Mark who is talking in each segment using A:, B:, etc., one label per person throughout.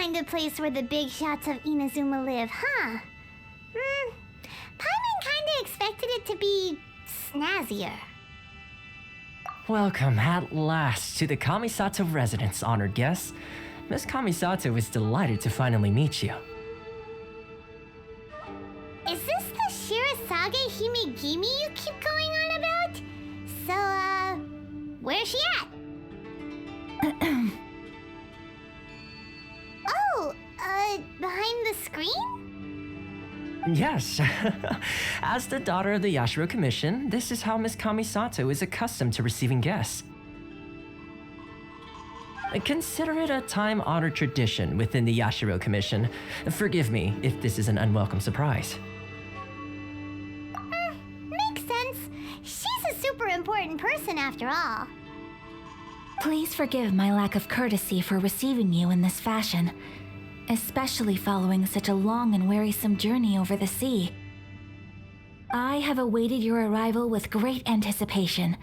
A: kind of place where the big shots of Inazuma live, huh? Paimon kinda expected it to be snazzier.
B: Welcome at last to the Kamisato residence, honored guests. Miss Kamisato is delighted to finally meet you.
A: Is this the Shirazage Himegimi you keep going on about? So, where's she at? Oh, behind the screen?
B: Yes. As the daughter of the Yashiro Commission, this is how Miss Kamisato is accustomed to receiving guests. Consider it a time-honored tradition within the Yashiro Commission. Forgive me if this is an unwelcome surprise.
A: Makes sense. She's a super important person after all.
C: Please forgive my lack of courtesy for receiving you in this fashion, especially following such a long and wearisome journey over the sea. I have awaited your arrival with great anticipation,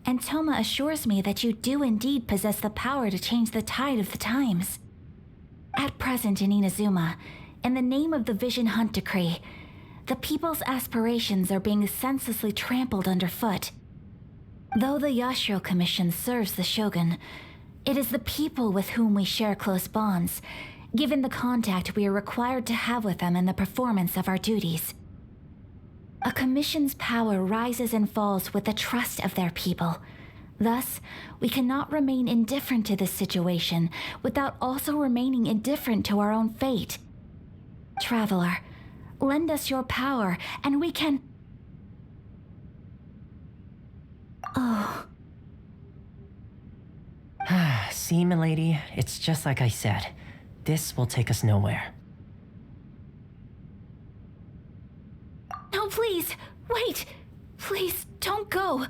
C: and Toma assures me that you do indeed possess the power to change the tide of the times. At present in Inazuma, in the name of the Vision Hunt Decree, the people's aspirations are being senselessly trampled underfoot. Though the Yashiro Commission serves the Shogun, it is the people with whom we share close bonds, given the contact we are required to have with them in the performance of our duties. A commission's power rises and falls with the trust of their people. Thus, we cannot remain indifferent to this situation without also remaining indifferent to our own fate. Traveler, lend us your power, and we can... Oh.
B: See, milady, it's just like I said. This will take us nowhere.
C: No, please, wait! Please, don't go!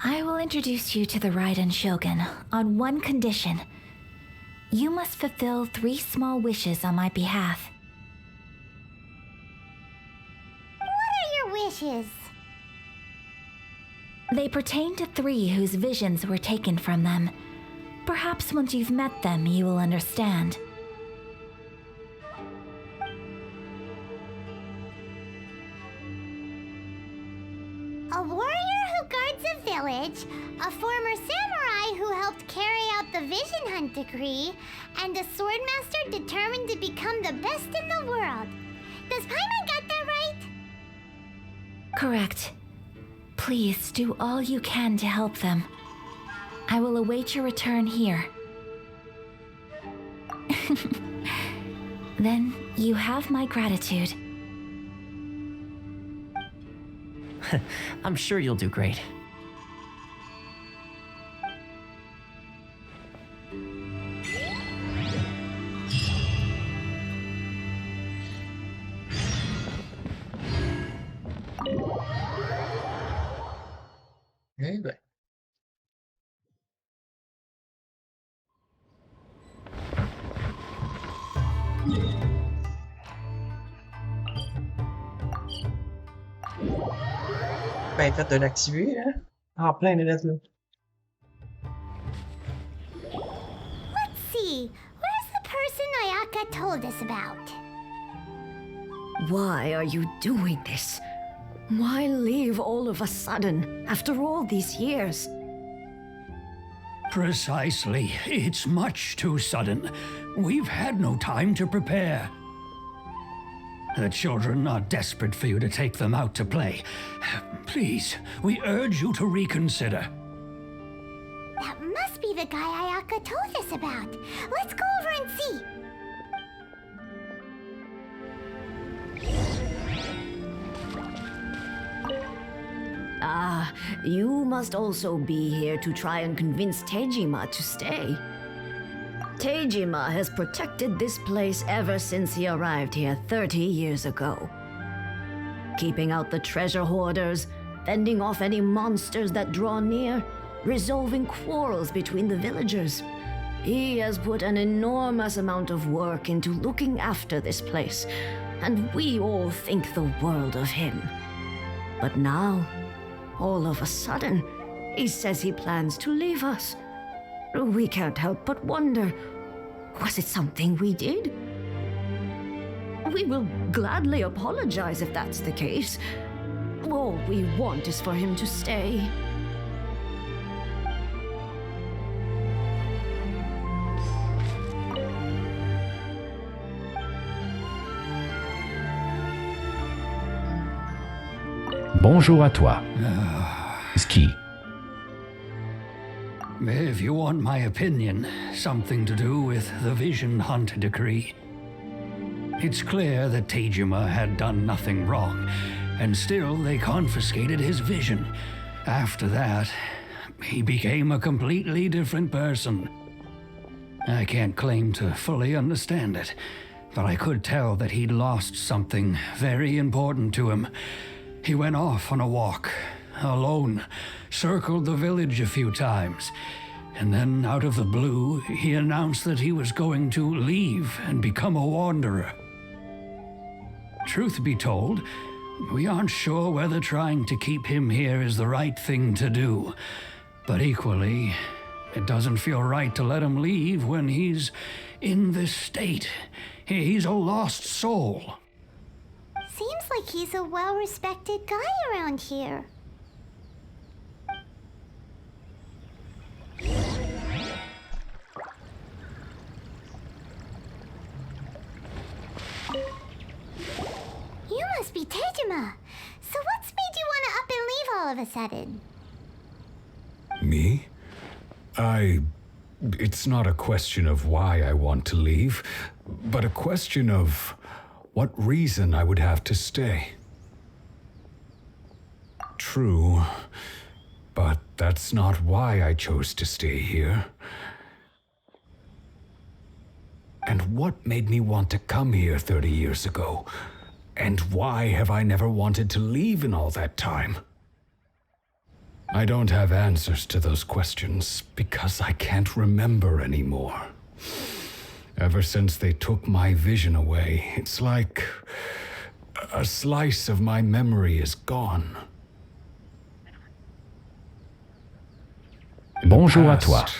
C: I will introduce you to the Raiden Shogun on one condition. You must fulfill 3 small wishes on my behalf.
A: What are your wishes?
C: They pertain to 3 whose visions were taken from them. Perhaps once you've met them, you will understand.
A: A warrior who guards a village, a former samurai who helped carry out the Vision Hunt Decree, and a swordmaster determined to become the best in the world. Does Paimon get that right?
C: Correct. Please do all you can to help them. I will await your return here. Then you have my gratitude.
B: I'm sure you'll do great.
D: Eh beh. Ben, fait de l'activer, hein? En plein de lettres, là.
A: Let's see. Where's the person Ayaka told us about?
E: Why are you doing this? Why leave all of a sudden, after all these years?
F: Precisely. It's much too sudden. We've had no time to prepare. The children are desperate for you to take them out to play. Please, we urge you to reconsider.
A: That must be the guy Ayaka told us about. Let's go over and see.
E: Ah, you must also be here to try and convince Tejima to stay. Tejima has protected this place ever since he arrived here 30 years ago. Keeping out the treasure hoarders, fending off any monsters that draw near, resolving quarrels between the villagers. He has put an enormous amount of work into looking after this place, and we all think the world of him. But now, all of a sudden, he says he plans to leave us. We can't help but wonder, was it something we did? We will gladly apologize if that's the case. All we want is for him to stay.
G: Bonjour à toi. Ski.
F: If you want my opinion, something to do with the Vision Hunt decree. It's clear that Tejima had done nothing wrong, and still they confiscated his vision. After that, he became a completely different person. I can't claim to fully understand it, but I could tell that he'd lost something very important to him. He went off on a walk, alone, circled the village a few times, and then out of the blue, he announced that he was going to leave and become a wanderer. Truth be told, we aren't sure whether trying to keep him here is the right thing to do, but equally, it doesn't feel right to let him leave when he's in this state. He's a lost soul.
A: Seems like he's a well-respected guy around here. You must be Tejima. So what's made you want to up and leave all of a sudden?
H: Me? It's not a question of why I want to leave, but a question of what reason I would have to stay. True, but that's not why I chose to stay here. And what made me want to come here 30 years ago? And why have I never wanted to leave in all that time? I don't have answers to those questions because I can't remember anymore. Ever since they took my vision away, it's like a slice of my memory is gone. In the
G: Bonjour à toi.
H: past,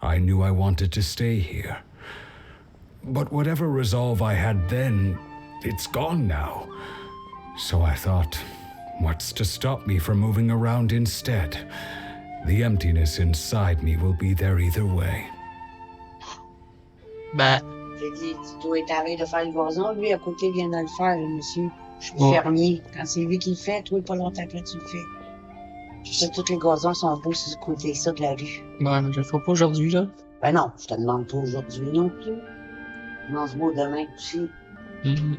H: I knew I wanted to stay here. But whatever resolve I had then, it's gone now. So I thought, what's to stop me from moving around instead? The emptiness inside me will be there either way.
D: Ben,
I: J'ai dit, tu dois être arrêté de faire le gazon. Lui, à côté, vient de le faire, le monsieur. Je suis
D: Ouais.
I: fermier. Quand c'est lui qui le fait, toi, pas longtemps après, tu le fais. Je sais que tous les gazons sont beaux sur ce côté-là de la rue.
D: ben, je le ferai pas aujourd'hui, là.
I: Ben non, je te demande pas aujourd'hui non plus. Je m'en beau demain aussi.
D: Mhm.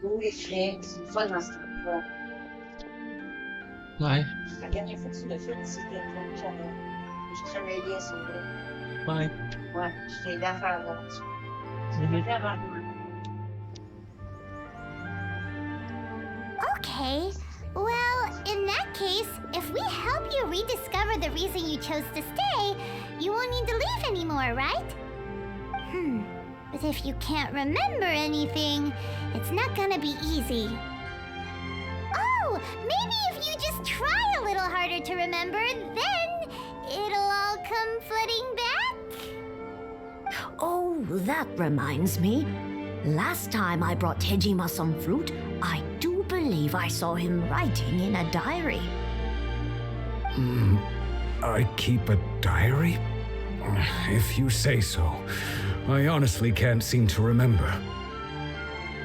I: Oui, frais, c'est le fun dans ce truc-là.
D: Ouais,
I: La dernière fois que tu l'as fait, c'était le j'avais. Je travaillais sur le.
D: ouais.
I: Ouais, je t'ai aidé à faire l'autre. Tu
D: Mhm.
I: l'as fait avant moi.
A: Okay. Well, in that case, if we help you rediscover the reason you chose to stay, you won't need to leave anymore, right? But if you can't remember anything, it's not gonna be easy. Oh, maybe if you just try a little harder to remember, then it'll all come flooding back.
E: Oh, that reminds me. Last time I brought Tejima some fruit, I do believe I saw him writing in a diary.
H: I keep a diary? If you say so. I honestly can't seem to remember.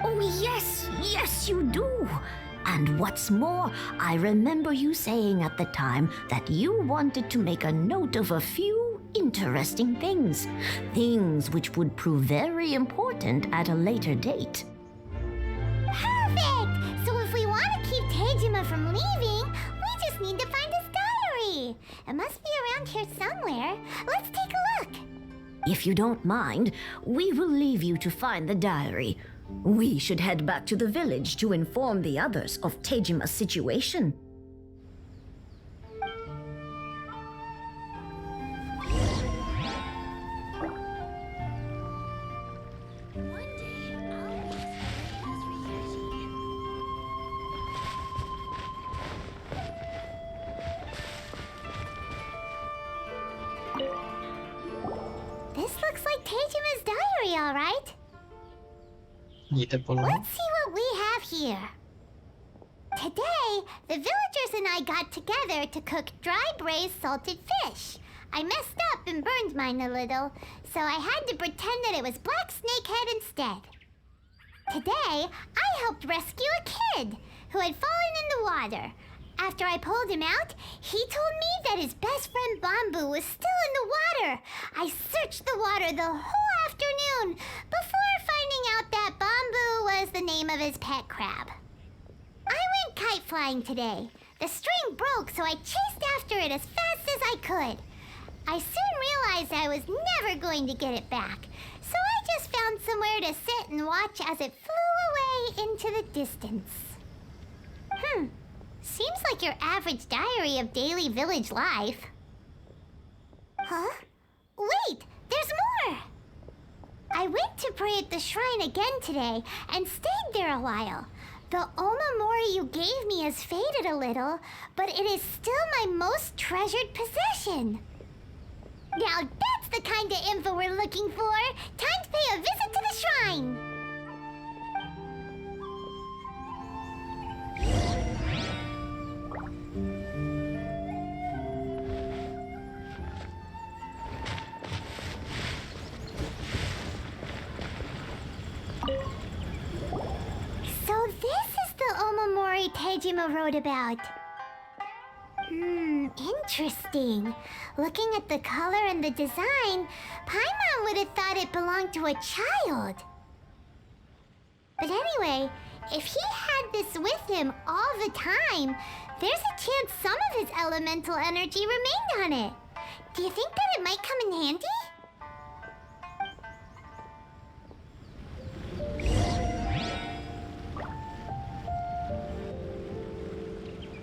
E: Oh, yes, you do. And what's more, I remember you saying at the time that you wanted to make a note of a few interesting things. Things which would prove very important at a later date.
A: Perfect! So if we want to keep Tejima from leaving, we just need to find his diary. It must be around here somewhere. Let's take a look.
E: If you don't mind, we will leave you to find the diary. We should head back to the village to inform the others of Tejima's situation.
A: all right?
D: Il était pas loin.
A: Let's see what we have here. Today, the villagers and I got together to cook dry braised salted fish. I messed up and burned mine a little, so I had to pretend that it was black snakehead instead. Today, I helped rescue a kid who had fallen in the water. After I pulled him out, he told me that his best friend Bamboo was still in the water. I searched the water the whole afternoon before finding out that Bamboo was the name of his pet crab. I went kite flying today. The string broke, so I chased after it as fast as I could. I soon realized I was never going to get it back, so I just found somewhere to sit and watch as it flew away into the distance. Seems like your average diary of daily village life. Huh? Wait, there's more! I went to pray at the shrine again today and stayed there a while. The Omamori you gave me has faded a little, but it is still my most treasured possession. Now that's the kind of info we're looking for. Time to pay a visit to the shrine. So this is the Omamori Tejima wrote about. Interesting. Looking at the color and the design, Paimon would have thought it belonged to a child. But anyway, if he had this with him all the time, there's a chance some of his elemental energy remained on it. Do you think that it might come in handy?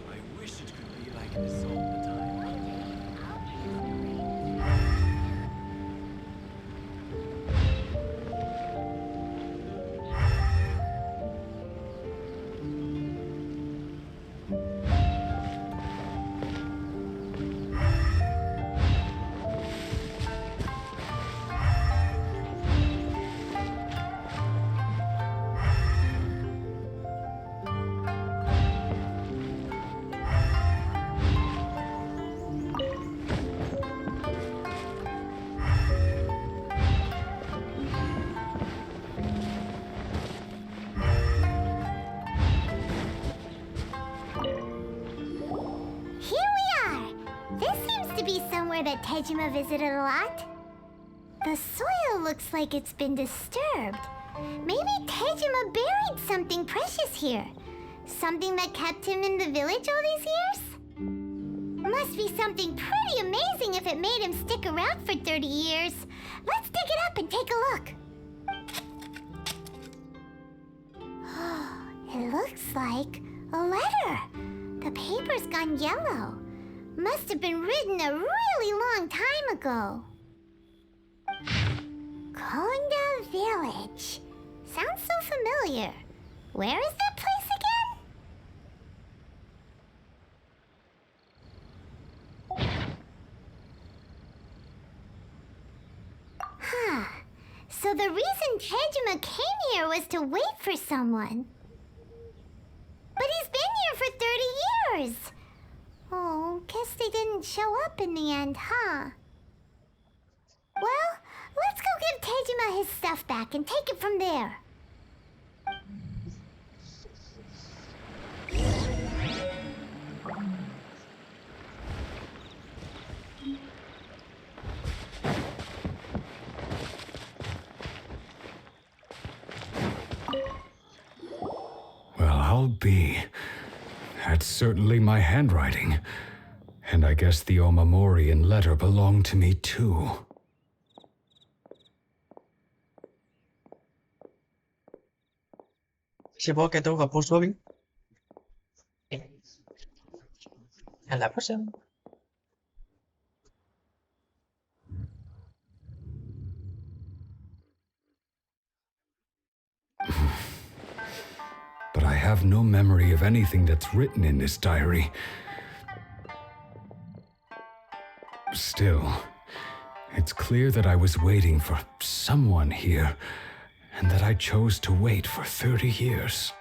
J: I wish it could be like this all the time.
A: That Tejima visited a lot. The soil looks like it's been disturbed. Maybe Tejima buried something precious here. Something that kept him in the village all these years? Must be something pretty amazing if it made him stick around for 30 years. Let's dig it up and take a look. It looks like a letter. The paper's gone yellow. Must have been written a really long time ago. Konda Village. Sounds so familiar. Where is that place again? So the reason Tejima came here was to wait for someone. But he's been here for 30 years. Oh, guess they didn't show up in the end, huh? Well, let's go give Tejima his stuff back and take it from there.
H: Well, I'll be. That's certainly my handwriting. And I guess the Omamorian letter belonged to me too.
D: Je sais pas quel tour repose-toi, lui. À la prochaine.
H: But I have no memory of anything that's written in this diary. Still, It's clear that I was waiting for someone here, and that I chose to wait for 30 years.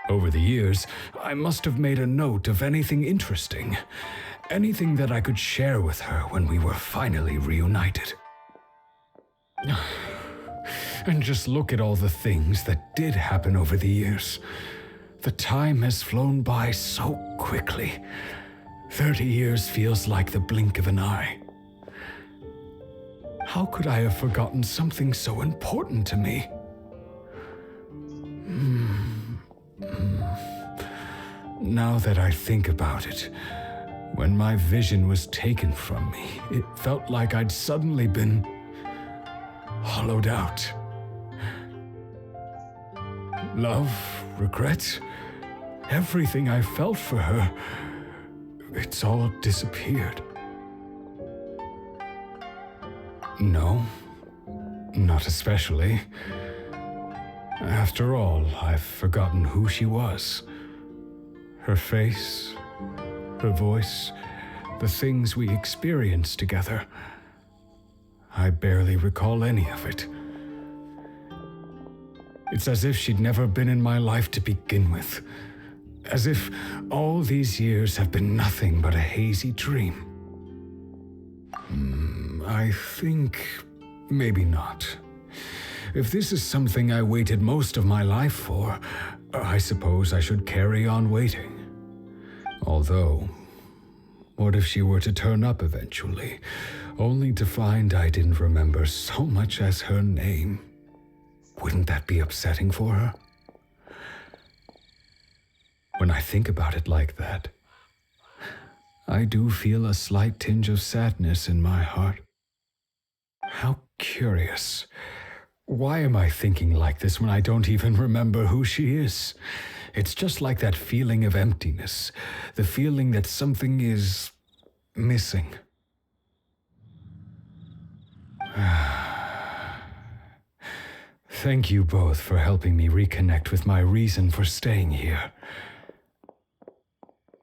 H: Over the years, I must have made a note of anything interesting, anything that I could share with her when we were finally reunited. And just look at all the things that did happen over the years. The time has flown by so quickly. 30 years feels like the blink of an eye. How could I have forgotten something so important to me? Now that I think about it, when my vision was taken from me, it felt like I'd suddenly been hollowed out. Love, regret, everything I felt for her, it's all disappeared. No, not especially. After all, I've forgotten who she was. Her face, her voice, the things we experienced together. I barely recall any of it. It's as if she'd never been in my life to begin with. As if all these years have been nothing but a hazy dream. I think maybe not. If this is something I waited most of my life for, I suppose I should carry on waiting. Although, what if she were to turn up eventually, only to find I didn't remember so much as her name? Wouldn't that be upsetting for her? When I think about it like that, I do feel a slight tinge of sadness in my heart. How curious. Why am I thinking like this when I don't even remember who she is? It's just like that feeling of emptiness, the feeling that something is missing. Thank you both for helping me reconnect with my reason for staying here.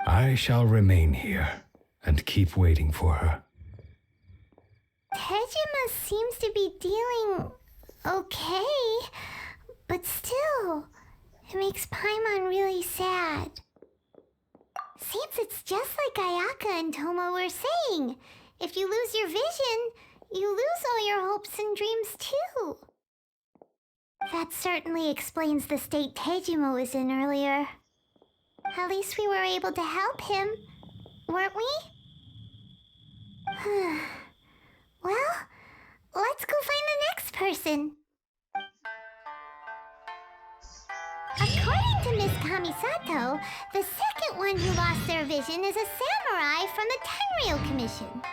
H: I shall remain here and keep waiting for her.
A: Tejima seems to be dealing okay, but still, it makes Paimon really sad. Seems it's just like Ayaka and Tomo were saying. If you lose your vision, you lose all your hopes and dreams too. That certainly explains the state Tejima was in earlier. At least we were able to help him, weren't we? Well, let's go find the next person. According to Miss Kamisato, the second one who lost their vision is a samurai from the Tenryou Commission.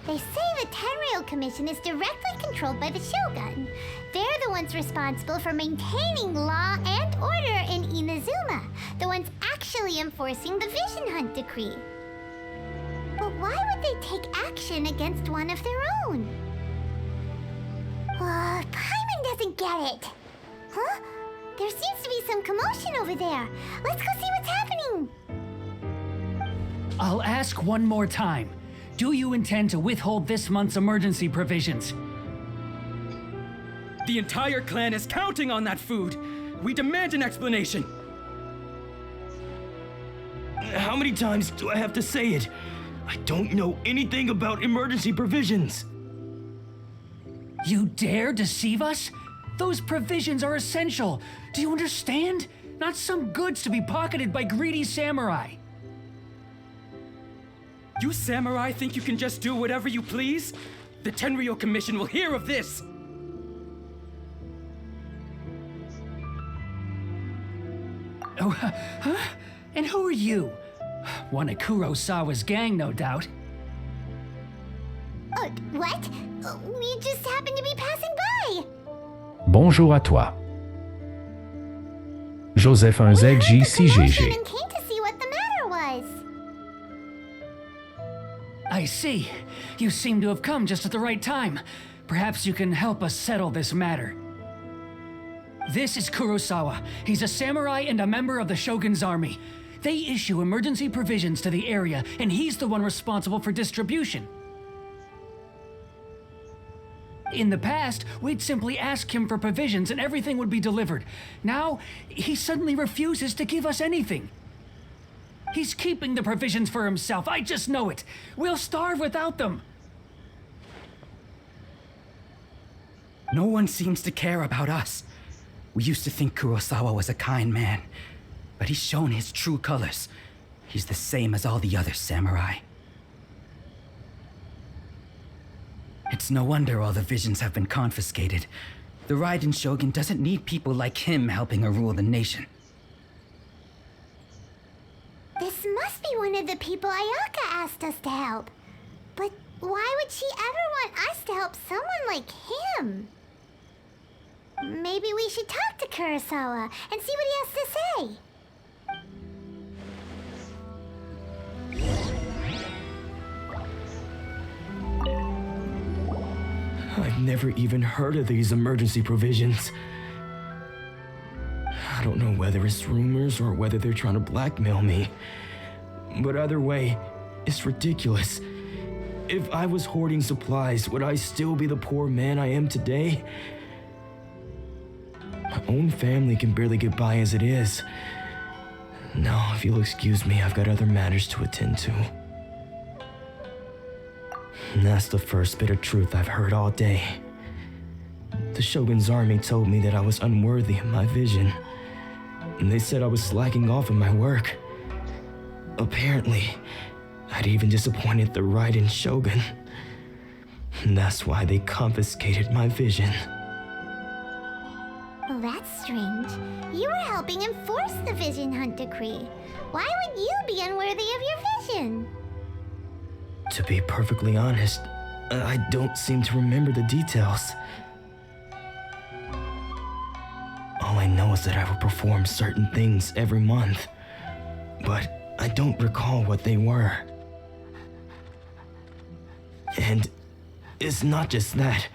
A: They say the Tenryou Commission is directly controlled by the Shogun. They're the ones responsible for maintaining law and order in Inazuma, the ones actually enforcing the Vision Hunt decree. But why would they take action against one of their own? Paimon doesn't get it. Huh? There seems to be some commotion over there. Let's go see what's happening.
K: I'll ask one more time. Do you intend to withhold this month's emergency provisions?
J: The entire clan is counting on that food. We demand an explanation. How many times do I have to say it? I don't know anything about emergency provisions.
K: You dare deceive us? Those provisions are essential. Do you understand? Not some goods to be pocketed by greedy samurai.
J: You samurai think you can just do whatever you please? The Tenryou Commission will hear of this!
K: Oh, huh? And who are you? One of Kurosawa's gang, no doubt.
A: What? We just happened to be passing by.
G: Bonjour à toi. Joseph
A: We heard the
G: 1ZG
A: commotion
G: CGG.
A: and came to see what the matter was.
K: I see. You seem to have come just at the right time. Perhaps you can help us settle this matter. This is Kurosawa. He's a samurai and a member of the Shogun's army. They issue emergency provisions to the area, and he's the one responsible for distribution. In the past, we'd simply ask him for provisions and everything would be delivered. Now, he suddenly refuses to give us anything. He's keeping the provisions for himself, I just know it. We'll starve without them.
L: No one seems to care about us. We used to think Kurosawa was a kind man, but he's shown his true colors. He's the same as all the other samurai. It's no wonder all the visions have been confiscated. The Raiden Shogun doesn't need people like him helping her rule the nation.
A: This must be one of the people Ayaka asked us to help. But why would she ever want us to help someone like him? Maybe we should talk to Kurosawa and see what he has to say.
J: I've never even heard of these emergency provisions. I don't know whether it's rumors or whether they're trying to blackmail me. But either way, it's ridiculous. If I was hoarding supplies, would I still be the poor man I am today? My own family can barely get by as it is. Now, if you'll excuse me, I've got other matters to attend to. And that's the first bit of truth I've heard all day. The Shogun's army told me that I was unworthy of my vision. And they said I was slacking off in my work. Apparently, I'd even disappointed the Raiden Shogun. And that's why they confiscated my vision.
A: Well, that's strange. You were helping enforce the Vision Hunt Decree. Why would you be unworthy of your vision?
J: To be perfectly honest, I don't seem to remember the details. All I know is that I would perform certain things every month, but I don't recall what they were. And it's not just that.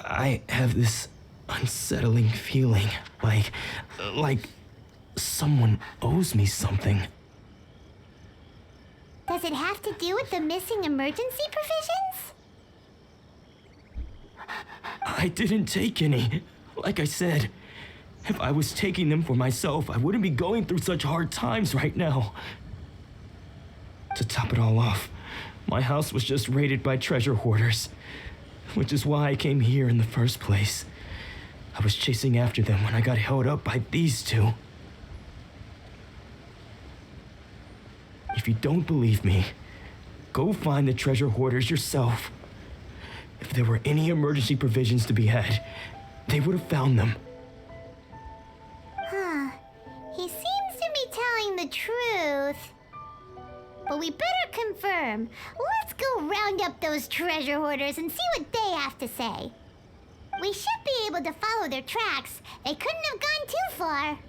J: I have this unsettling feeling, like someone owes me something.
A: Does it have to do with the missing emergency provisions?
J: I didn't take any. Like I said, if I was taking them for myself, I wouldn't be going through such hard times right now. To top it all off, my house was just raided by treasure hoarders, which is why I came here in the first place. I was chasing after them when I got held up by these two. If you don't believe me, go find the treasure hoarders yourself. If there were any emergency provisions to be had, they would have found them.
A: Huh. He seems to be telling the truth. But we better confirm. Let's go round up those treasure hoarders and see what they have to say. We should be able to follow their tracks. They couldn't have gone too far.